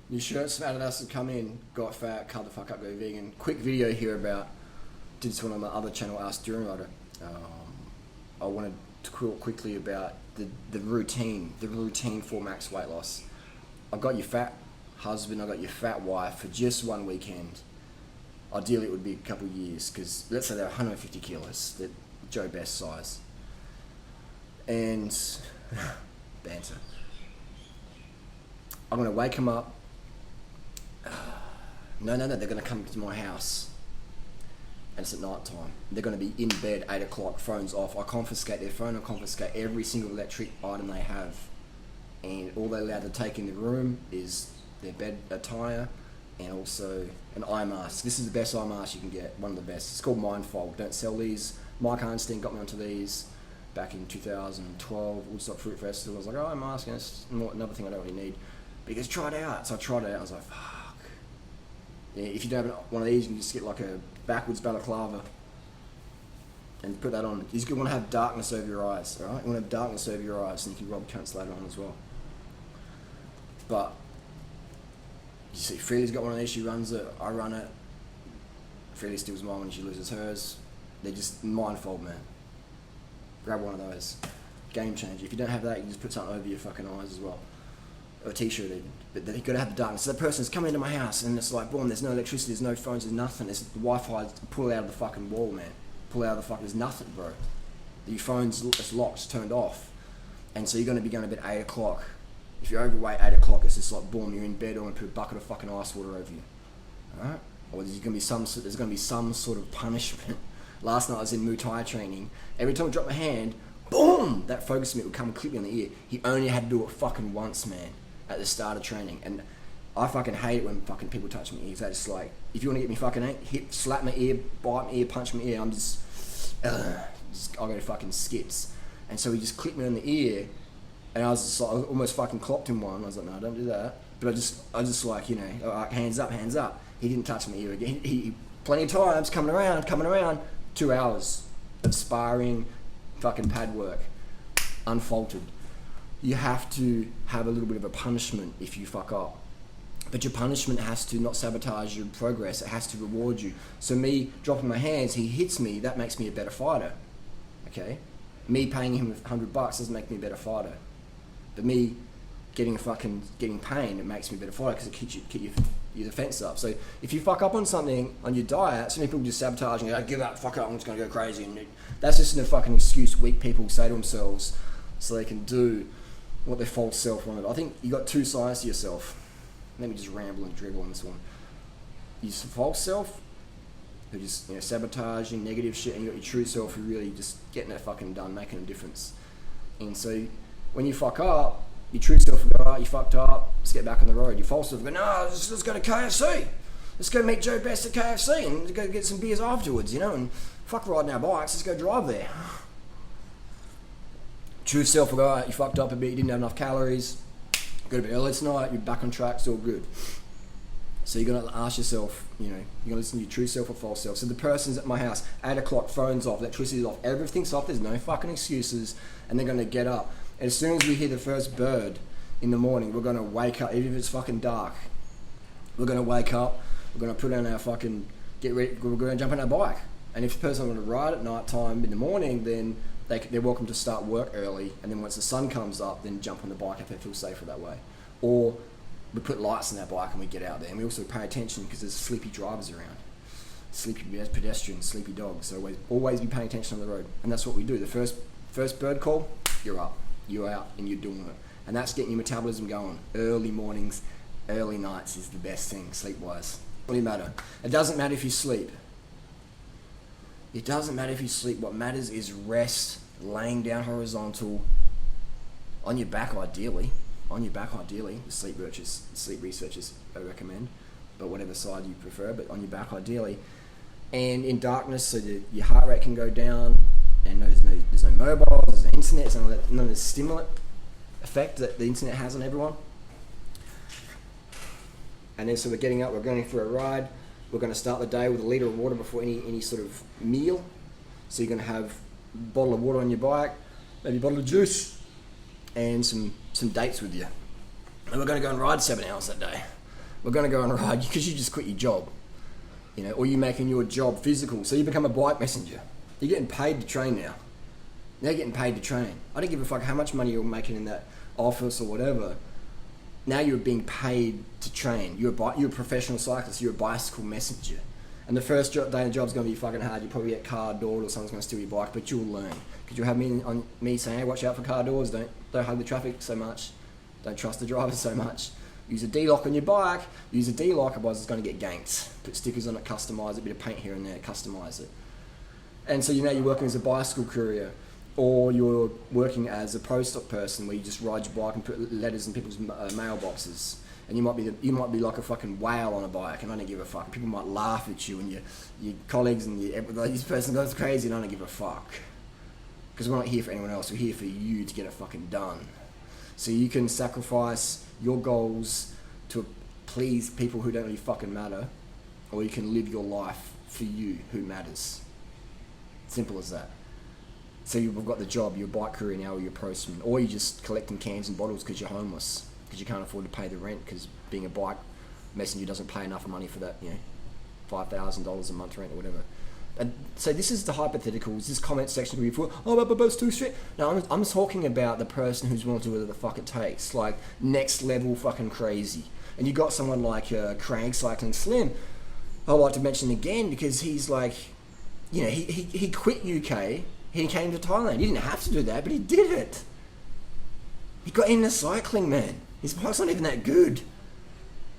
New shirts from Adidas have come in, got fat, cut the fuck up, go vegan. Quick video here about, did this one on my other channel, Ask Durianrider. I wanted to talk quickly about the routine for max weight loss. I've got your fat husband, I've got your fat wife for just one weekend. Ideally it would be a couple of years, because let's say they're 150 kilos, they're Joe Best size. And banter. I'm going to wake them up. No, they're going to come to my house. And it's at night time. They're going to be in bed, 8 o'clock, phones off. I confiscate their phone, I confiscate every single electric item they have. And all they're allowed to take in the room is their bed attire and also an eye mask. This is the best eye mask you can get, one of the best. It's called Mindfold. Don't sell these. Mike Arnstein got me onto these back in 2012, Woodstock Fruit Festival. I was like, oh, eye mask, and it's another thing I don't really need. Because try it out. So I tried it out, I was like, fuck. Yeah, if you don't have one of these, you can just get like a backwards balaclava and put that on. You want to have darkness over your eyes, alright? You want to have darkness over your eyes, and you can rob cunts later on as well. But you see, Freely's got one of these, she runs it, I run it. Freely steals mine when she loses hers. They're just Mindfold, man. Grab one of those. Game changer. If you don't have that, you can just put something over your fucking eyes as well. Or a t-shirt, but you've got to have the darkness. So the person's coming into my house and it's like, boom, there's no electricity, there's no phones, there's nothing. There's the Wi-Fi, pull it out of the fucking wall, man. Pull it out of the fucking, there's nothing, bro. Your phone's, it's locked, it's turned off. And so you're going to be going to bed 8 o'clock. If you're overweight, 8 o'clock, it's just like, boom, you're in bed, or I'm going to put a bucket of fucking ice water over you. Alright? Or there's going to be some sort of punishment. Last night I was in Muay Thai training. Every time I dropped my hand, boom, that focus mitt would come and clip me on the ear. He only had to do it fucking once, man, at the start of training. And I fucking hate it when fucking people touch my ears. That's just like, if you want to get me fucking hit, slap my ear, bite my ear, punch my ear, I'm just I'll go to fucking skits. And so he just clipped me on the ear, and I was just like, I almost fucking clocked him one. I was like, no, don't do that. But I just like, you know, like, hands up. He didn't touch my ear again. He plenty of times coming around, 2 hours of sparring, fucking pad work, unfaltered. You have to have a little bit of a punishment if you fuck up. But your punishment has to not sabotage your progress. It has to reward you. So me dropping my hands, he hits me, that makes me a better fighter. Okay? Me paying him $100 doesn't make me a better fighter. But me getting pain, it makes me a better fighter because it keeps your defense up. So if you fuck up on something on your diet, so many people just sabotage and go, give up, fuck up, I'm just going to go crazy. And that's just a fucking excuse weak people say to themselves so they can do what their false self wanted. I think you got two sides to yourself. Let me just ramble and dribble on this one. Your false self, who just, you know, sabotaging, negative shit, and you got your true self who really just getting that fucking done, making a difference. And so when you fuck up, your true self will go, oh, you fucked up, let's get back on the road. Your false self will go, no, let's go to KFC. Let's go meet Joe Best at KFC and go get some beers afterwards, you know, and fuck riding our bikes, let's go drive there. True self will go, oh, you fucked up a bit, you didn't have enough calories, go to bed early tonight, you're back on track, it's all good. So you're going to ask yourself, you know, you're going to listen to your true self or false self. So the person's at my house, 8 o'clock, phone's off, electricity's off, everything's off, there's no fucking excuses, and they're going to get up. And as soon as we hear the first bird in the morning, we're going to wake up, even if it's fucking dark. We're going to wake up, we're going to put on our fucking, get ready, we're going to jump on our bike. And if the person wants to ride at night time in the morning, then they're welcome to start work early, and then once the sun comes up, then jump on the bike if they feel safer that way. Or we put lights on our bike and we get out there, and we also pay attention because there's sleepy drivers around, sleepy pedestrians, sleepy dogs. So always be paying attention on the road, and that's what we do. The first bird call, you're up, you're out, and you're doing it, and that's getting your metabolism going. Early mornings, early nights is the best thing sleep-wise. What do you matter? It doesn't matter if you sleep. It doesn't matter if you sleep. What matters is rest, laying down horizontal, on your back ideally. The sleep researchers recommend, but whatever side you prefer, but on your back ideally. And in darkness, so that your heart rate can go down, and there's no mobiles, there's no internet, there's none of the stimulant effect that the internet has on everyone. And then so we're getting up, we're going for a ride, we're going to start the day with a litre of water before any sort of meal. So you're going to have a bottle of water on your bike, maybe a bottle of juice, and some dates with you. And we're going to go and ride 7 hours that day. we're going to go on a ride because you just quit your job, or you're making your job physical. So you become a bike messenger. You're getting paid to train now. They're getting paid to train. I don't give a fuck how much money you're making in that office or whatever. Now you're being paid to train. You're a professional cyclist. You're a bicycle messenger. And the first day of the job is going to be fucking hard. You probably get car doored or someone's going to steal your bike, but you'll learn. Because you'll have me saying, hey, watch out for car doors. Don't hug the traffic so much. Don't trust the drivers so much. Use a D-lock on your bike. Use a D-lock, otherwise it's going to get ganked. Put stickers on it, customise it, a bit of paint here and there, customise it. And so you're working as a bicycle courier, or you're working as a post-op person where you just ride your bike and put letters in people's mailboxes. And you might be like a fucking whale on a bike, and I don't give a fuck. People might laugh at you, and your colleagues and this person goes crazy, and I don't give a fuck. Because we're not here for anyone else. We're here for you to get it fucking done. So you can sacrifice your goals to please people who don't really fucking matter, or you can live your life for you who matters. Simple as that. So you've got the job, you're a bike courier now, or you're a postman, or you're just collecting cans and bottles because you're homeless, because you can't afford to pay the rent, because being a bike messenger doesn't pay enough money for that, $5,000 a month rent or whatever. And so this is the hypotheticals. This comment section could be full, but it's too strict. No, I'm talking about the person who's willing to do whatever the fuck it takes, like next level fucking crazy. And you got someone like Craig Cycling Slim, I'd like to mention again, because he's like, he quit UK, he came to Thailand. He didn't have to do that, but he did it. He got into cycling, man. His bike's not even that good.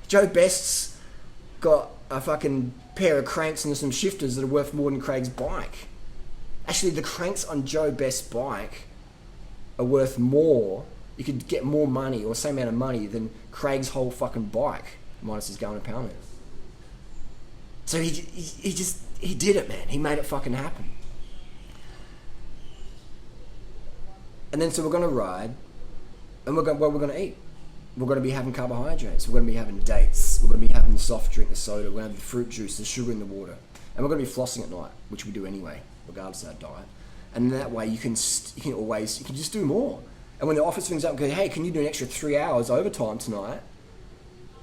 Joe Best's got a fucking pair of cranks and some shifters that are worth more than Craig's bike. Actually, the cranks on Joe Best's bike are worth more. You could get more money, or same amount of money, than Craig's whole fucking bike, minus his gallon pound. So he did it, man. He made it fucking happen. And then so we're going to ride, and what we're going to eat. We're going to be having carbohydrates. We're going to be having dates. We're going to be having the soft drink, the soda. We're going to have the fruit juice, the sugar in the water. And we're going to be flossing at night, which we do anyway, regardless of our diet. And that way you can just do more. And when the office rings up and goes, hey, can you do an extra 3 hours overtime tonight?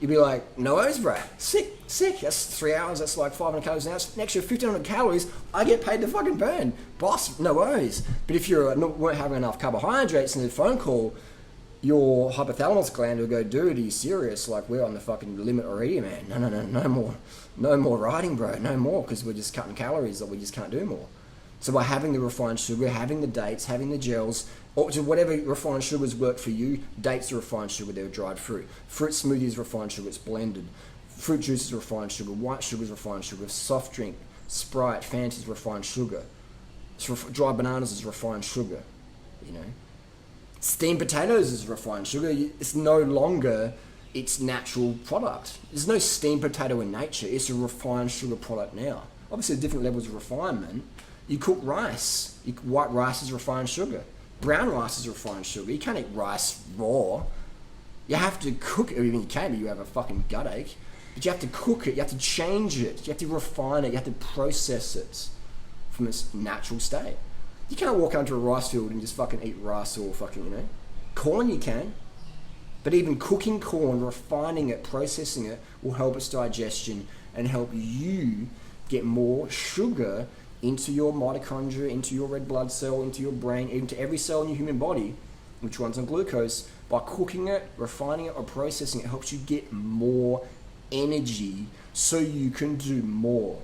You'd be like, no worries, bro. Sick. That's 3 hours. That's like 500 calories an hour. An extra 1,500 calories, I get paid to fucking burn. Boss, no worries. But if you weren't having enough carbohydrates in the phone call, your hypothalamus gland will go, dude, are you serious? Like, we're on the fucking limit already, man. No more riding, bro. No more, because we're just cutting calories, or we just can't do more. So by having the refined sugar, having the dates, having the gels, or whatever refined sugars work for you, dates are refined sugar, they're dried fruit. Fruit smoothie is refined sugar, it's blended. Fruit juice is refined sugar, white sugar is refined sugar, soft drink, Sprite, Fanta is refined sugar. Dry bananas is refined sugar, Steamed potatoes is refined sugar. It's no longer its natural product. There's no steamed potato in nature. It's a refined sugar product now. Obviously, different levels of refinement. You cook rice. White rice is refined sugar. Brown rice is refined sugar. You can't eat rice raw. You have to cook it. I mean, you can, but you have a fucking gut ache. But you have to cook it. You have to change it. You have to refine it. You have to process it from its natural state. You can't walk onto a rice field and just fucking eat rice or fucking, Corn you can. But even cooking corn, refining it, processing it, will help its digestion and help you get more sugar into your mitochondria, into your red blood cell, into your brain, into every cell in your human body, which runs on glucose. By cooking it, refining it, or processing it, helps you get more energy so you can do more.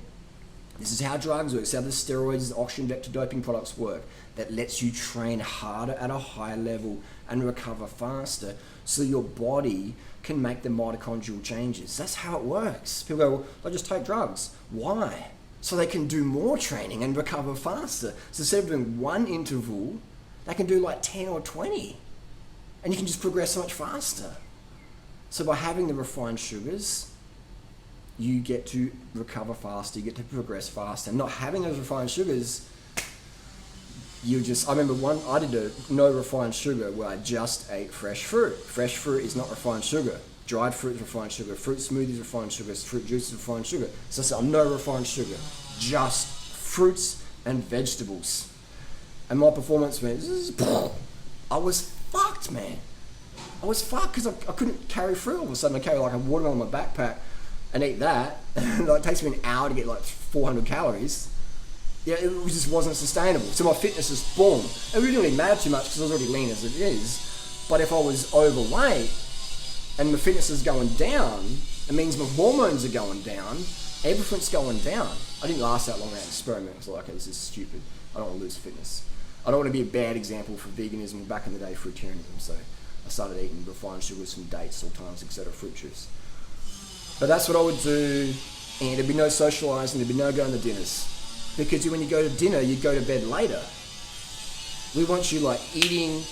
This is how drugs work. This is how the steroids, the oxygen vector doping products work. That lets you train harder at a higher level and recover faster so your body can make the mitochondrial changes. That's how it works. People go, well, I just take drugs. Why? So they can do more training and recover faster. So instead of doing one interval, they can do like 10 or 20. And you can just progress so much faster. So by having the refined sugars, you get to recover faster, you get to progress faster. Not having those refined sugars, I remember I did a no refined sugar where I just ate fresh fruit. Fresh fruit is not refined sugar. Dried fruit is refined sugar. Fruit smoothies refined sugar. Fruit juice is refined sugar. So I said, no refined sugar. Just fruits and vegetables. And my performance went, I was fucked, man. I was fucked because I couldn't carry through. All of a sudden I carry like a watermelon in my backpack and eat that. Like, it takes me an hour to get like 400 calories. Yeah, it just wasn't sustainable. So my fitness is boom. It really didn't really matter too much because I was already lean as it is. But if I was overweight and my fitness is going down, it means my hormones are going down. Everything's going down. I didn't last that long in that experiment. I was like, okay, this is stupid. I don't want to lose fitness. I don't want to be a bad example for veganism back in the day, fruitarianism. So I started eating refined sugars from dates, sultanas, etc., fruit juice. But that's what I would do, and there'd be no socialising, there'd be no going to dinners. Because when you go to dinner, you go to bed later. We want you like eating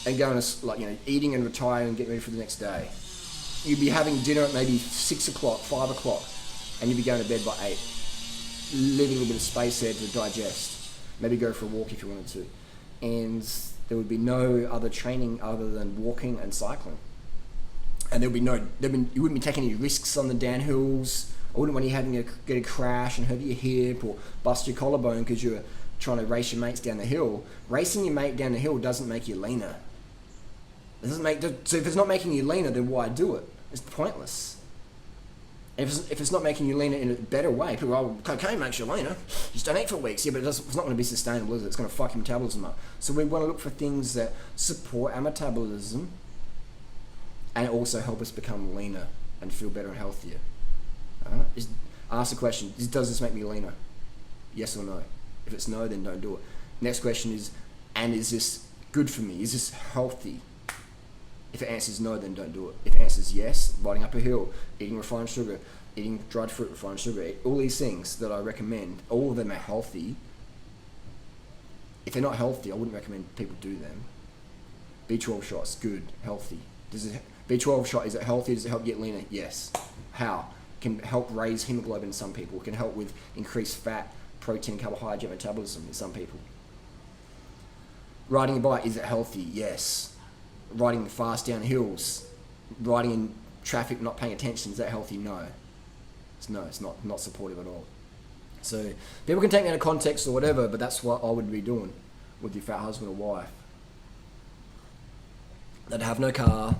and going to, like, you know, eating and retiring and getting ready for the next day. You'd be having dinner at maybe 6 o'clock, 5 o'clock, and you'd be going to bed by 8. Leaving a little bit of space there to digest. Maybe go for a walk if you wanted to. And there would be no other training other than walking and cycling. And you wouldn't be taking any risks on the downhills. I wouldn't want you having to get a crash and hurt your hip or bust your collarbone because you're trying to race your mates down the hill. Racing your mate down the hill doesn't make you leaner. So if it's not making you leaner, then why do it? It's pointless. If it's not making you leaner in a better way, people go, cocaine makes you leaner. Just don't eat for weeks. Yeah, but it's not going to be sustainable, is it? It's going to fuck your metabolism up. So we want to look for things that support our metabolism and also help us become leaner and feel better and healthier. Alright? Ask the question, does this make me leaner? Yes or no? If it's no, then don't do it. Next question is, and is this good for me? Is this healthy? If it answers no, then don't do it. If it answers yes, riding up a hill, eating refined sugar, eating dried fruit, refined sugar, all these things that I recommend, all of them are healthy. If they're not healthy, I wouldn't recommend people do them. B12 shots, good, healthy. B12 shot, is it healthy? Does it help get leaner? Yes. How? Can help raise hemoglobin in some people. It can help with increased fat, protein, carbohydrate metabolism in some people. Riding a bike, is it healthy? Yes. Riding fast down hills, riding in traffic, not paying attention, is that healthy? No. It's not supportive at all. So people can take me out of context or whatever, but that's what I would be doing with your fat husband or wife. That have no car,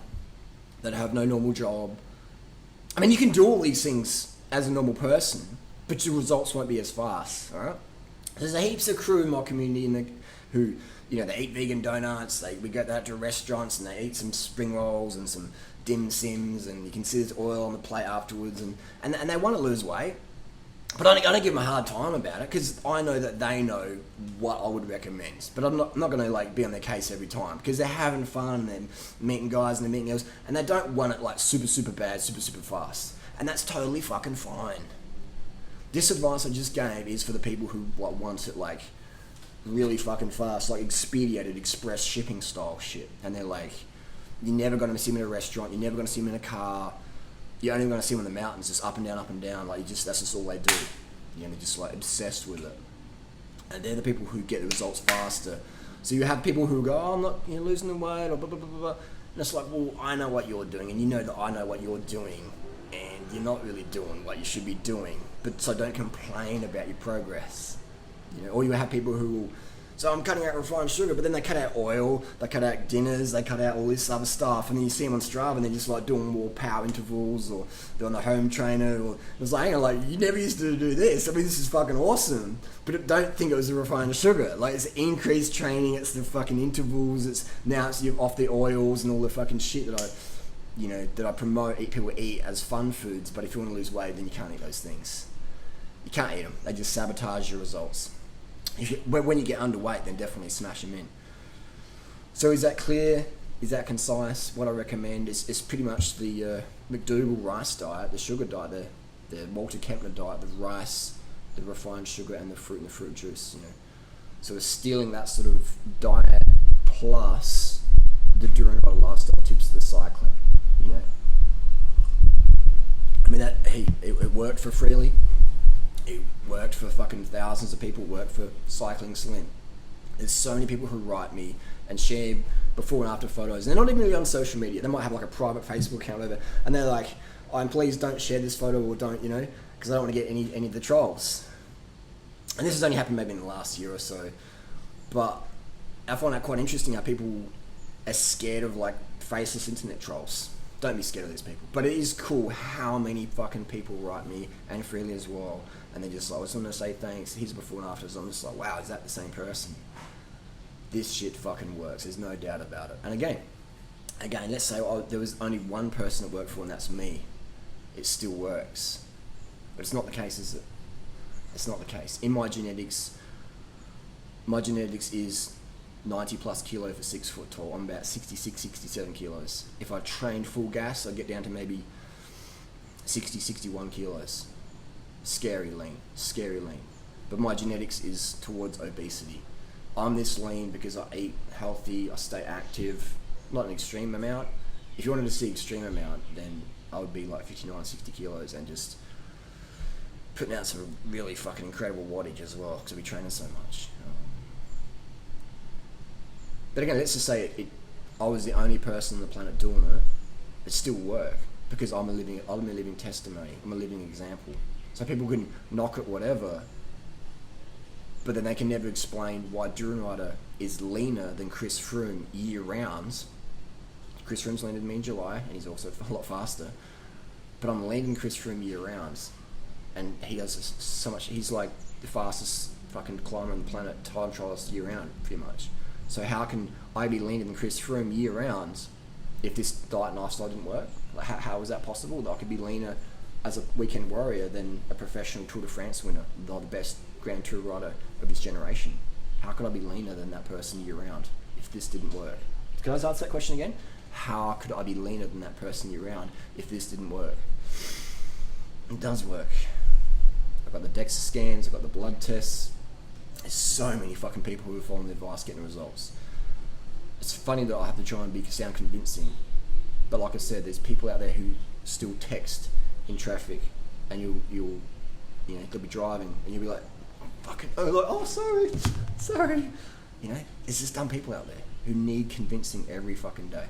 that have no normal job. I mean, you can do all these things as a normal person, but your results won't be as fast, alright? There's heaps of crew in my community who, you know, they eat vegan donuts, we go out to restaurants and they eat some spring rolls and some dim sims, and you can see there's oil on the plate afterwards, and they want to lose weight. But I don't give them a hard time about it because I know that they know what I would recommend. But I'm not going to be on their case every time because they're having fun and they're meeting guys and they're meeting girls and they don't want it super, super bad, super, super fast. And that's totally fucking fine. This advice I just gave is for the people who want it really fucking fast, expedited express shipping style shit. And they're you're never going to see them in a restaurant, you're never going to see them in a car. You're only going to see them in the mountains, just up and down, that's just all they do. They're just obsessed with it. And they're the people who get the results faster. So you have people who go, I'm not losing the weight, or blah, blah, blah, blah. And it's well, I know what you're doing, and you know that I know what you're doing, and you're not really doing what you should be doing. But so don't complain about your progress. Or you have people who will, so I'm cutting out refined sugar, but then they cut out oil, they cut out dinners, they cut out all this other stuff, and then you see them on Strava and they're just doing more power intervals, or they're on the home trainer, or it's hang on, you never used to do this. I mean, this is fucking awesome, but don't think it was the refined sugar. It's increased training, it's the fucking intervals, now you're off the oils and all the fucking shit that I promote. People eat as fun foods, but if you want to lose weight, then you can't eat those things. You can't eat them. They just sabotage your results. When you get underweight, then definitely smash them in. So is that clear? Is that concise? What I recommend is pretty much the McDougall rice diet, the sugar diet, the Walter Kempner diet, the rice, the refined sugar, and the fruit juice. So we're stealing that sort of diet plus the durianrider lifestyle tips, the cycling. I mean it worked for Freely. It worked for fucking thousands of people, worked for Cycling Slim. There's so many people who write me and share before and after photos. And they're not even really on social media. They might have a private Facebook account or whatever. And they're like, please don't share this photo, or don't, because I don't want to get any of the trolls. And this has only happened maybe in the last year or so. But I find that quite interesting how people are scared of faceless internet trolls. Don't be scared of these people. But it is cool how many fucking people write me, and freely as well, and they're just like, I just want to say thanks, here's before and afters. I'm just like, wow, is that the same person? This shit fucking works, there's no doubt about it. And again, let's say there was only one person it worked for, and that's me. It still works. But it's not the case, is it? It's not the case. In my genetics is 90 plus kilo for 6 foot tall. I'm about 66, 67 kilos. If I trained full gas, I'd get down to maybe 60, 61 kilos. Scary lean. But my genetics is towards obesity. I'm this lean because I eat healthy, I stay active, not an extreme amount. If you wanted to see extreme amount, then I would be like 59, 60 kilos and just putting out some really fucking incredible wattage as well, because I'll be training so much. But again, let's just say I was the only person on the planet doing it. It still work because I'm a living testimony. I'm a living example. So people can knock it whatever, but then they can never explain why durianrider is leaner than Chris Froome year round. Chris Froome's leaner than me in July, and he's also a lot faster. But I'm leaner than Chris Froome year round, and he does so much. He's like the fastest fucking climber on the planet, time trialist year round, pretty much. So how can I be leaner than Chris Froome year round if this diet and lifestyle didn't work? Like how is that possible? That I could be leaner as a weekend warrior than a professional Tour de France winner, the best Grand Tour rider of his generation. How could I be leaner than that person year round if this didn't work? Can I answer that question again? How could I be leaner than that person year round if this didn't work? It does work. I've got the DEXA scans, I've got the blood tests. There's so many fucking people who are following the advice, getting results. It's funny that I have to try and sound convincing, but like I said, there's people out there who still text in traffic, and they'll be driving, and you'll be like, sorry. There's just dumb people out there who need convincing every fucking day.